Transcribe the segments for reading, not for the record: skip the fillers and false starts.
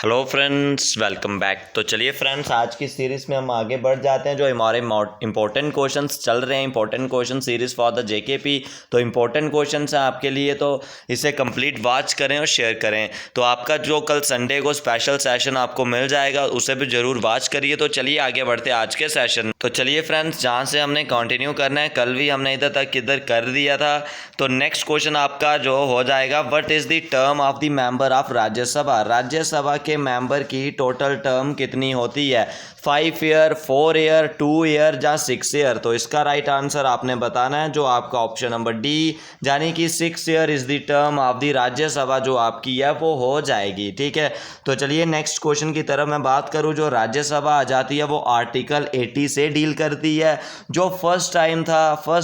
Hello friends, welcome back. तो चलिए friends, आज की सीरीज़ में हम आगे बढ़ जाते हैं। जो हमारे इंपॉर्टेंट क्वेश्चंस चल रहे हैं, important question series for the JKP, तो इंपॉर्टेंट क्वेश्चंस हैं आपके लिए, तो इसे कंप्लीट वॉच करें और शेयर करें। तो आपका जो कल संडे को स्पेशल सेशन आपको मिल जाएगा, उसे भी ज़रूर वॉच करिए। तो चलिए आगे बढ़ते हैं आज के सेशन। तो चलिए फ्रेंड्स, जहाँ से हमने कंटिन्यू करना है, कल भी हमने इधर तक किधर कर दिया था। तो नेक्स्ट क्वेश्चन आपका जो हो जाएगा, what is the term of the member of Rajya Sabha. Rajya Sabha के मेंबर की टोटल टर्म कितनी होती है? 5 ईयर, 4 ईयर, 2 ईयर या 6 ईयर। तो इसका राइट आंसर आपने बताना है, जो आपका ऑप्शन नंबर डी, यानी कि 6 year is the term of the Rajya Sabha जो आपकी है वो हो जाएगी। ठीक है, तो चलिए नेक्स्ट क्वेश्चन की तरफ मैं बात करूं। जो राज्यसभा आ जाती है वो आर्टिकल 80 से डील करती है। जो फर्स्ट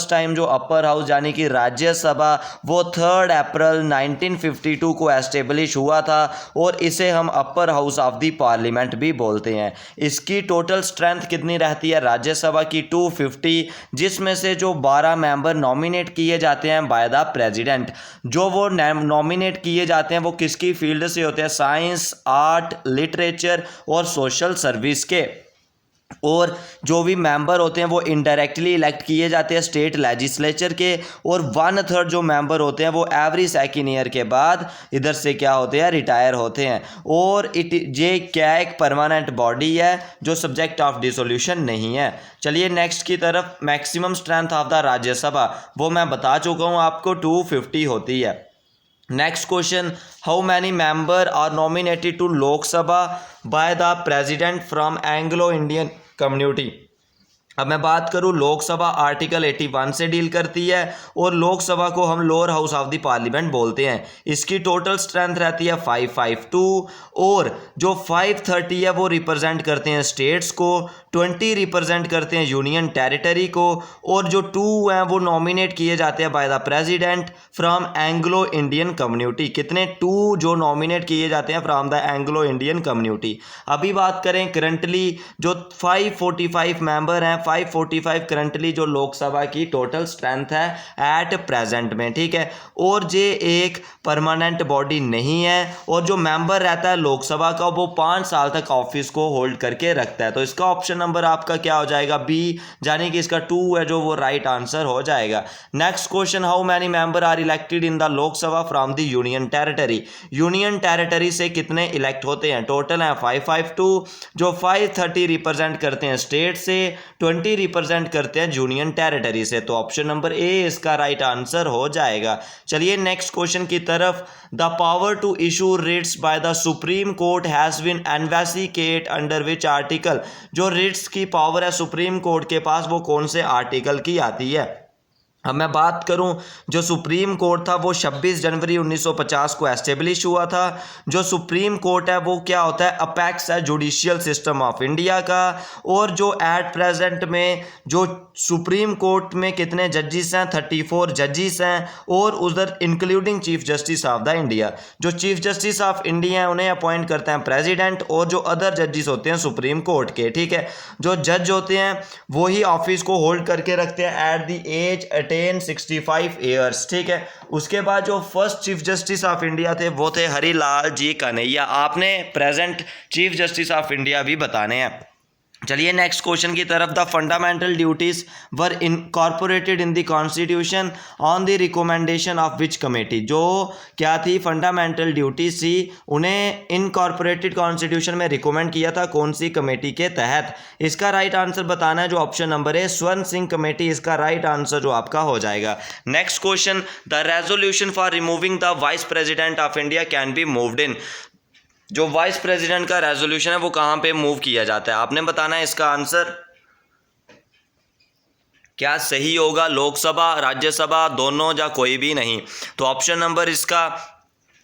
टाइम जो अपर हाउस यानी कि राज्यसभा, वो 3 अप्रैल 1952 को एस्टेब्लिश हुआ था, और इसे हम upper house of the parliament भी बोलते हैं। इसकी टोटल स्ट्रेंथ कितनी रहती है राज्यसभा की? 250, जिसमें से जो 12 मेंबर नॉमिनेट किए जाते हैं बाय द प्रेसिडेंट। जो वो नॉमिनेट किए जाते हैं वो किसकी फील्ड से होते हैं? साइंस, आर्ट, लिटरेचर और सोशल सर्विस के। और जो भी मेंबर होते हैं वो इनडायरेक्टली इलेक्ट किए जाते हैं स्टेट लेजिस्लेचर के। और 1/3 जो मेंबर होते हैं वो एवरी सेकेंड ईयर के बाद इधर से क्या होते हैं? रिटायर होते हैं। और ये क्या एक परमानेंट बॉडी है जो सब्जेक्ट ऑफ डिसोल्यूशन नहीं है। चलिए नेक्स्ट की तरफ, maximum strength of the Rajya Sabha वो मैं बता चुका हूँ आपको, 250 होती है। Next question, how many member are nominated to Lok Sabha by the president from Anglo Indian community. अब मैं बात करूं, लोकसभा आर्टिकल 81 से डील करती है, और लोकसभा को हम lower house of the parliament बोलते हैं। इसकी टोटल स्ट्रेंथ रहती है 552, और जो 530 है वो रिप्रेजेंट करते हैं स्टेट्स को, 20 रिप्रेजेंट करते हैं यूनियन टेरिटरी को, और जो 2 हैं वो नॉमिनेट किए जाते हैं bye the president from Anglo Indian community. कितने? 2 जो नॉमिनेट किए जाते हैं from the Anglo Indian community. अभी बात करें करंटली जो 545 मेंबर हैं, 545 करंटली जो लोकसभा की टोटल स्ट्रेंथ है एट प्रेजेंट में। ठीक है, और ये एक परमानेंट बॉडी नहीं है, और जो मेंबर रहता है लोकसभा का वो 5 साल तक ऑफिस को होल्ड करके रखता है। तो इसका ऑप्शन नंबर आपका क्या हो जाएगा? बी, यानी कि इसका 2 है जो वो राइट आंसर हो जाएगा। Next question, how many member are elected in the Lok Sabha from the union territory. Union territory से कितने इलेक्ट होते हैं? टोटल है 552, जो 530 रिप्रेजेंट करते हैं स्टेट से, 20 रिप्रेजेंट करते हैं यूनियन टेरिटरी से। तो ऑप्शन नंबर ए इसका राइट आंसर हो जाएगा। चलिए नेक्स्ट क्वेश्चन की तरफ, the power to issue writs by the supreme court has been investigate under which article. जो रिट्स की पावर है सुप्रीम कोर्ट के पास, वो कौन से आर्टिकल की आती है? अब मैं बात करूं, जो सुप्रीम कोर्ट था वो 26 जनवरी 1950 को एस्टेब्लिश हुआ था। जो सुप्रीम कोर्ट है वो क्या होता है? अपेक्स है जुडिशियल सिस्टम ऑफ इंडिया का। और जो एट प्रेजेंट में जो सुप्रीम कोर्ट में कितने जजेस हैं? 34 जजेस हैं, और उधर including chief justice of the India. जो चीफ जस्टिस ऑफ इंडिया हैं उन्हें अपॉइंट करते हैं प्रेसिडेंट, और जो अदर जजेस होते हैं सुप्रीम कोर्ट के। ठीक है, जो जज होते हैं वही ऑफिस को होल्ड करके रखते हैं एट द एज 65 ईयर्स। ठीक है, उसके बाद जो first chief justice of India थे वो थे हरिलाल जी कन्हैया। आपने present chief justice of India भी बताने हैं। चलिए नेक्स्ट क्वेश्चन की तरफ, the fundamental duties were incorporated in the constitution on the recommendation of which committee. जो क्या थी फंडामेंटल ड्यूटीज थी, उन्हें इनकॉर्पोरेटेड कॉन्स्टिट्यूशन में रिकमेंड किया था कौन सी कमेटी के तहत? इसका राइट आंसर बताना है, जो ऑप्शन नंबर है स्वर्ण सिंह कमेटी, इसका राइट आंसर जो आपका हो जाएगा। Next question, the resolution for removing the vice president of India can be moved in. जो वाइस प्रेसिडेंट का रेजोल्यूशन है वो कहाँ पे मूव किया जाता है? आपने बताना है इसका आंसर। क्या सही होगा? लोकसभा, राज्यसभा, दोनों या कोई भी नहीं? तो ऑप्शन नंबर इसका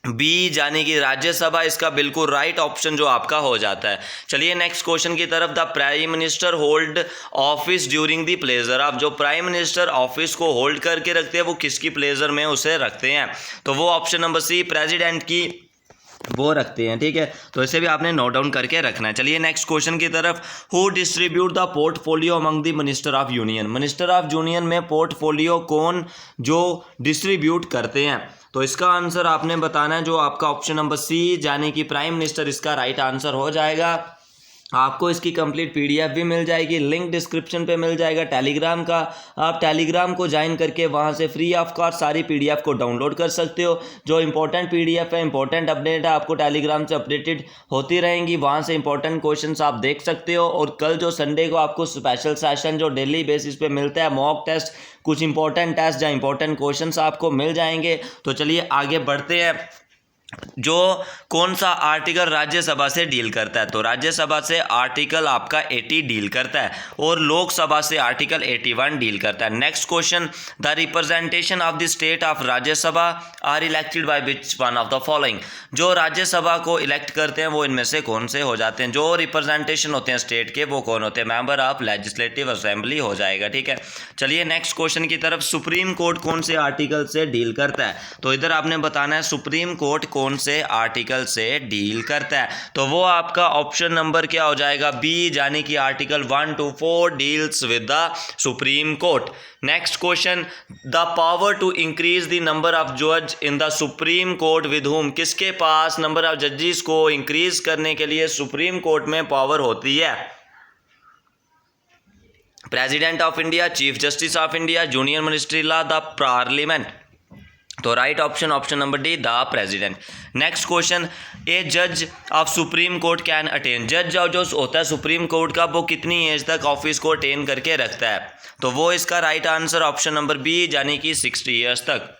बी, यानी कि राज्यसभा, इसका बिल्कुल राइट ऑप्शन जो आपका हो जाता है। चलिए नेक्स्ट क्वेश्चन की तरफ, the prime minister hold office during the pleasure of. जो प्राइम मिनिस्टर ऑफिस को होल्ड करके रखते हैं वो किसकी प्लेजर में उसे रखते हैं? तो वो ऑप्शन नंबर सी, प्रेसिडेंट की वो रखते हैं, ठीक है। तो इसे भी आपने नोट डाउन करके रखना है। चलिए नेक्स्ट क्वेश्चन की तरफ। Who distribute the portfolio among the minister of union, minister of union में पोर्टफोलियो कौन जो डिस्ट्रीब्यूट करते हैं? तो इसका आंसर आपने बताना है, जो आपका ऑप्शन नंबर सी यानी कि प्राइम मिनिस्टर इसका राइट आंसर हो जाएगा। आपको इसकी कंप्लीट पीडीएफ भी मिल जाएगी, लिंक डिस्क्रिप्शन पे मिल जाएगा टेलीग्राम का। आप टेलीग्राम को ज्वाइन करके वहाँ से फ्री ऑफ कॉस्ट सारी पीडीएफ को डाउनलोड कर सकते हो। जो इंपॉर्टेंट पीडीएफ है, इंपॉर्टेंट अपडेट है, आपको टेलीग्राम से अपडेटेड होती रहेंगी। वहाँ से इंपॉर्टेंट क्वेश्चंस आप देख सकते हो। और कल जो संडे को आपको स्पेशल सेशन जो डेली बेसिस पे मिलता है, मॉक टेस्ट, कुछ इंपॉर्टेंट टेस्ट या इंपॉर्टेंट क्वेश्चंस आपको मिल जाएंगे। तो चलिए आगे बढ़ते हैं। जो कौन सा आर्टिकल राज्यसभा से डील करता है? तो राज्यसभा से आर्टिकल आपका 80 डील करता है और लोकसभा से आर्टिकल 81 डील करता है। Next question, the representation of the state of Rajya Sabha are elected by which one of the following, जो राज्यसभा को इलेक्ट करते हैं वो इनमें से कौन से हो जाते हैं? जो रिप्रेजेंटेशन होते हैं स्टेट के वो कौन होते हैं? मेंबर ऑफ लेजिस्लेटिव असेंबली हो जाएगा, ठीक है। चलिए नेक्स्ट क्वेश्चन की तरफ। सुप्रीम कोर्ट कौन से आर्टिकल से डील करता है? तो इधर आपने बताना है सुप्रीम कोर्ट कौन से आर्टिकल से डील करता है। तो वो आपका ऑप्शन नंबर क्या हो जाएगा? बी, यानी कि article 1 to 4 deals with the supreme court. Next question, the power to increase the number of जज in the supreme court with whom, किसके पास नंबर ऑफ जजेस को इंक्रीज करने के लिए सुप्रीम कोर्ट में पावर होती है? President of India, chief justice of India, union ministry law, the parliament. तो right option option number D, the president. Next question, ए जज of supreme court can attain, जज जो होता है सुप्रीम कोर्ट का वो कितनी एज तक ऑफिस को अटेन करके रखता है? तो वो इसका right answer option number B, यानी कि 60 ईयर्स तक।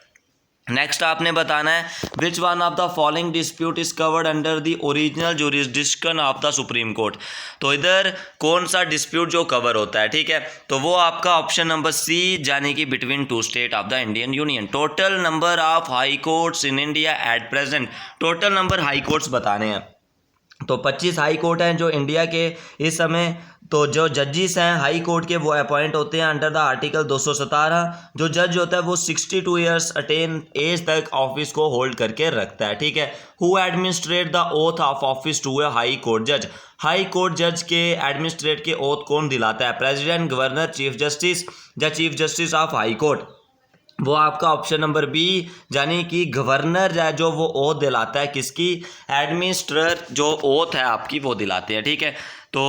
नेक्स्ट आपने बताना है which one of the following dispute is covered under the original jurisdiction of the supreme court. तो इधर कौन सा डिस्प्यूट जो कवर होता है, ठीक है। तो वो आपका ऑप्शन नंबर सी, यानी कि between two state of the Indian union. Total number of high courts in India at present, total number high courts बताने हैं। तो 25 हाई कोर्ट हैं जो इंडिया के इस समय। तो जो जजेस हैं हाई कोर्ट के वो अपॉइंट होते हैं अंडर द आर्टिकल 217। जो जज होता है वो 62 ईयर्स अटेन एज तक ऑफिस को होल्ड करके रखता है, ठीक है। Who administrate the oath of office to A high court जज, हाई कोर्ट जज के एडमिनिस्ट्रेट के ओथ कौन दिलाता है? प्रेसिडेंट, गवर्नर, चीफ जस्टिस या chief justice of high court? वो आपका ऑप्शन नंबर बी, यानी कि गवर्नर जो वो ओथ दिलाता है, किसकी? एडमिनिस्ट्रेटर जो ओथ है आपकी वो दिलाते हैं, ठीक है। तो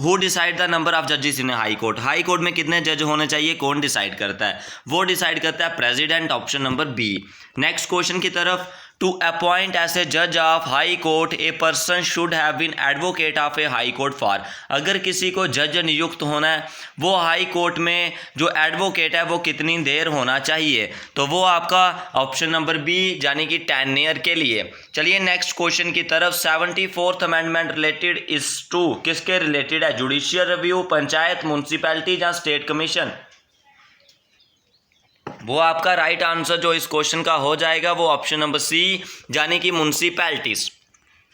who decide the number of जजेस in high court, high court में कितने जज होने चाहिए कौन डिसाइड करता है? वो डिसाइड करता है president, option number B. Next question की तरफ, टू अपॉइंट एज ए जज of high court a person should have been advocate of a high court for, अगर किसी को जज नियुक्त होना है वो हाई कोर्ट में जो एडवोकेट है वो कितनी देर होना चाहिए? तो वो आपका ऑप्शन नंबर बी, यानी कि 10 ईयर के लिए। चलिए नेक्स्ट क्वेश्चन की तरफ। 74th amendment related is to, किसके रिलेटेड है? जुडिशियल रिव्यू, पंचायत, म्यूनसिपैलिटी या स्टेट कमीशन? वो आपका राइट आंसर जो इस क्वेश्चन का हो जाएगा वो ऑप्शन नंबर सी, यानी कि municipalities.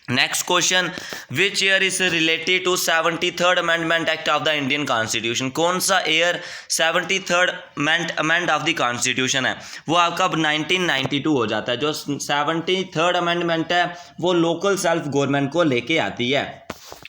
Next question, which year is related to 73rd amendment act of the Indian constitution, कौन सा year 73rd amend of the constitution है? वो आपका 1992 हो जाता है। जो 73rd अमेंडमेंट है वो लोकल सेल्फ गवर्नमेंट को लेके आती है।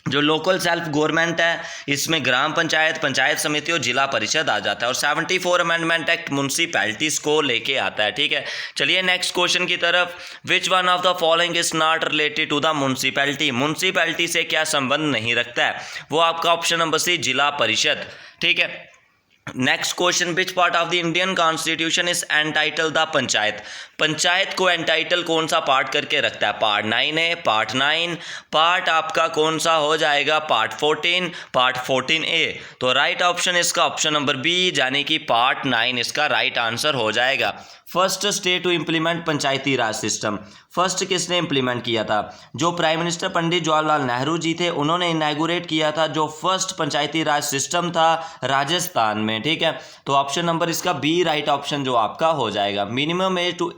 जो लोकल सेल्फ गवर्नमेंट है इसमें ग्राम पंचायत, पंचायत समिति और जिला परिषद आ जाता है। और 74 अमेंडमेंट एक्ट म्यूनसिपैलिटीज को लेके आता है, ठीक है। चलिए नेक्स्ट क्वेश्चन की तरफ। Which one of the following is not related to the municipality, municipality से क्या संबंध नहीं रखता है? वो आपका ऑप्शन नंबर सी, जिला परिषद, ठीक है। Next question, which part of the Indian constitution is entitle the panchayat, panchayat को एंटाइटल कौन सा पार्ट करके रखता है? पार्ट 9 है, पार्ट 9, पार्ट आपका कौन सा हो जाएगा? Part 14, part 14A। तो राइट ऑप्शन इसका ऑप्शन नंबर बी, यानी कि पार्ट 9 इसका राइट आंसर हो जाएगा। First state to implement panchayati raj system, first किसने इम्प्लीमेंट किया था? जो प्राइम मिनिस्टर पंडित जवाहरलाल नेहरू जी थे उन्होंने इनैगुरेट किया था जो फर्स्ट पंचायती राज सिस्टम था राजस्थान में, ठीक है। तो ऑप्शन नंबर इसका बी राइट ऑप्शन जो आपका हो जाएगा। Minimum age to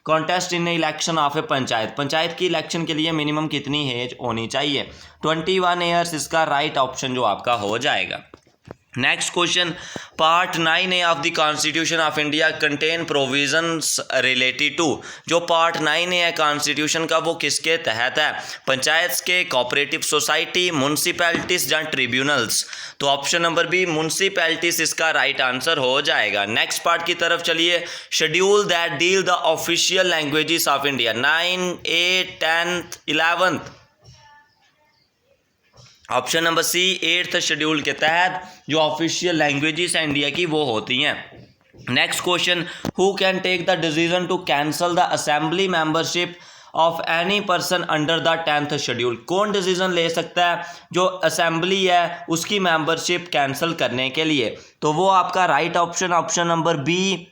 contest in election of a panchayat, panchayat की इलेक्शन के लिए मिनिमम कितनी एज होनी चाहिए? 21 ईयर्स इसका राइट ऑप्शन जो आपका हो जाएगा। Next question, part 9A of the constitution of India contain provisions related to. जो पार्ट 9A है कॉन्स्टिट्यूशन का वो किसके तहत है? पंचायत के, कोऑपरेटिव सोसाइटी, म्यूनसिपैलिटीज या ट्रिब्यूनल्स। तो ऑप्शन नंबर बी म्यूनसिपैलिटीज इसका राइट आंसर हो जाएगा। नेक्स्ट पार्ट की तरफ चलिए, schedule that deal the official languages of India 9, 8, 10th, 11th। Option number C 8th schedule के तहत जो ऑफिशियल लैंग्वेजेस हैं इंडिया की वो होती हैं। Next question, who can take the decision to cancel the assembly membership of any person under the 10th schedule. कौन decision ले सकता है जो असेंबली है उसकी मेंबरशिप कैंसिल करने के लिए? तो वो आपका right option number B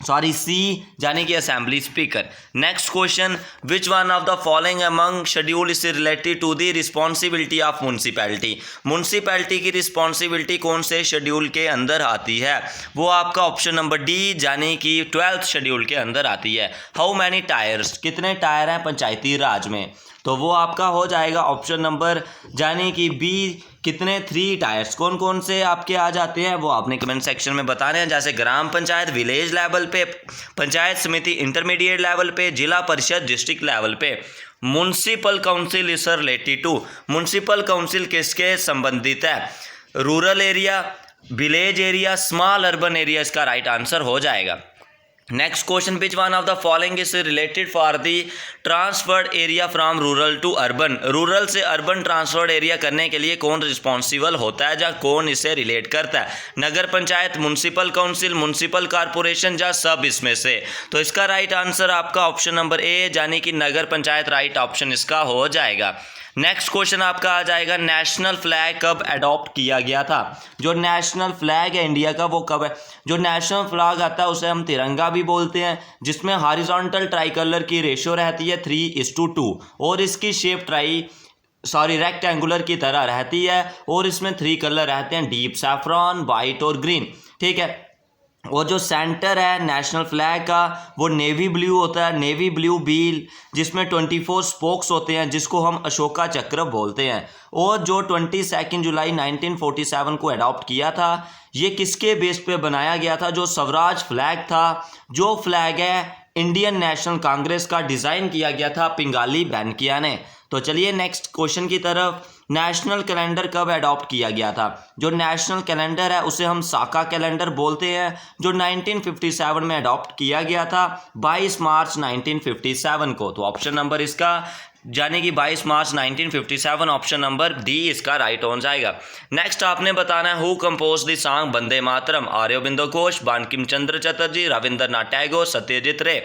C यानी कि assembly speaker. Next question, which one of the following among schedule is related to the responsibility of municipality. Municipality की रिस्पॉन्सिबिलिटी कौन से शेड्यूल के अंदर आती है? वो आपका ऑप्शन नंबर डी यानी कि 12th शेड्यूल के अंदर आती है। हाउ मैनी टायर्स, कितने टायर हैं पंचायती राज में? तो वो आपका हो जाएगा ऑप्शन नंबर यानी कि बी, कितने 3 टायर्स। कौन कौन से आपके आ जाते हैं वो आपने कमेंट सेक्शन में बताने हैं, जैसे ग्राम पंचायत विलेज लेवल पे, पंचायत समिति इंटरमीडिएट लेवल पे, जिला परिषद डिस्ट्रिक्ट लेवल पे। Municipal council is related to, municipal council किसके संबंधित है? Rural area, village area, small urban area इसका राइट आंसर हो जाएगा। Next question, which one of the following is related for the transferred area from rural to urban. Rural से urban transferred area करने के लिए कौन रिस्पॉन्सिबल होता है या कौन इसे रिलेट करता है? नगर panchayat, municipal council, municipal corporation या सब इसमें से? तो इसका राइट आंसर आपका ऑप्शन नंबर ए यानी कि नगर पंचायत राइट ऑप्शन इसका हो जाएगा। नेक्स्ट क्वेश्चन आपका आ जाएगा, नेशनल फ्लैग कब अडॉप्ट किया गया था? जो नेशनल फ्लैग है इंडिया का वो कब है? जो नेशनल फ्लैग आता है उसे हम तिरंगा भी बोलते हैं, जिसमें हॉरिजॉन्टल ट्राई कलर की रेशियो रहती है 3:2 और इसकी शेप रेक्टेंगुलर की तरह रहती है और इसमें 3 कलर रहते हैं, डीप सैफ्रॉन, वाइट और ग्रीन। ठीक है, और जो सेंटर है नेशनल फ्लैग का वो नेवी ब्लू होता है, नेवी ब्लू व्हील, जिसमें 24 स्पोक्स होते हैं जिसको हम अशोका चक्र बोलते हैं। और जो 22 जुलाई 1947 को अडॉप्ट किया था, ये किसके बेस पे बनाया गया था? जो स्वराज फ्लैग था, जो फ्लैग है इंडियन नेशनल कांग्रेस का, डिज़ाइन किया गया था पिंगाली बेनकिया ने। तो चलिए नेक्स्ट क्वेश्चन की तरफ, नेशनल कैलेंडर कब अडॉप्ट किया गया था? जो नेशनल कैलेंडर है उसे हम साका कैलेंडर बोलते हैं, जो 1957 में अडॉप्ट किया गया था 22 मार्च 1957 को। तो ऑप्शन नंबर इसका यानी कि 22 मार्च 1957 ऑप्शन नंबर डी इसका राइट हो जाएगा। नेक्स्ट आपने बताना है, who compose the song Vande Mataram? Aurobindo Ghosh, Bankim Chandra Chatterjee, Rabindranath Tagore, Satyajit Ray.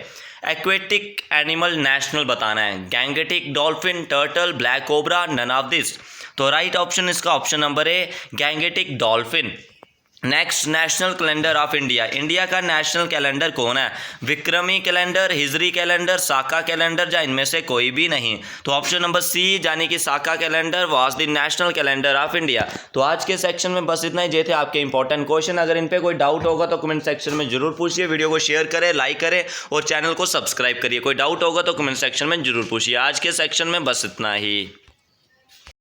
Aquatic animal national बताना है, Gangetic, dolphin, turtle, black cobra, none of this. तो राइट ऑप्शन इसका option number A Gangetic dolphin. Next, national calendar of India, India का नेशनल कैलेंडर कौन है? विक्रमी कैलेंडर, हिजरी कैलेंडर, साका calendar या इनमें से कोई भी नहीं? तो ऑप्शन नंबर सी यानी कि Saka calendar was the national calendar of India. तो आज के सेक्शन में बस इतना ही, ये थे आपके इंपॉर्टेंट क्वेश्चन। अगर इन पे कोई डाउट होगा तो कमेंट सेक्शन में जरूर पूछिए, वीडियो को शेयर करें, लाइक करें और चैनल को सब्सक्राइब करिए। कोई डाउट होगा तो कमेंट सेक्शन में जरूर पूछिए। आज के सेक्शन में बस इतना ही।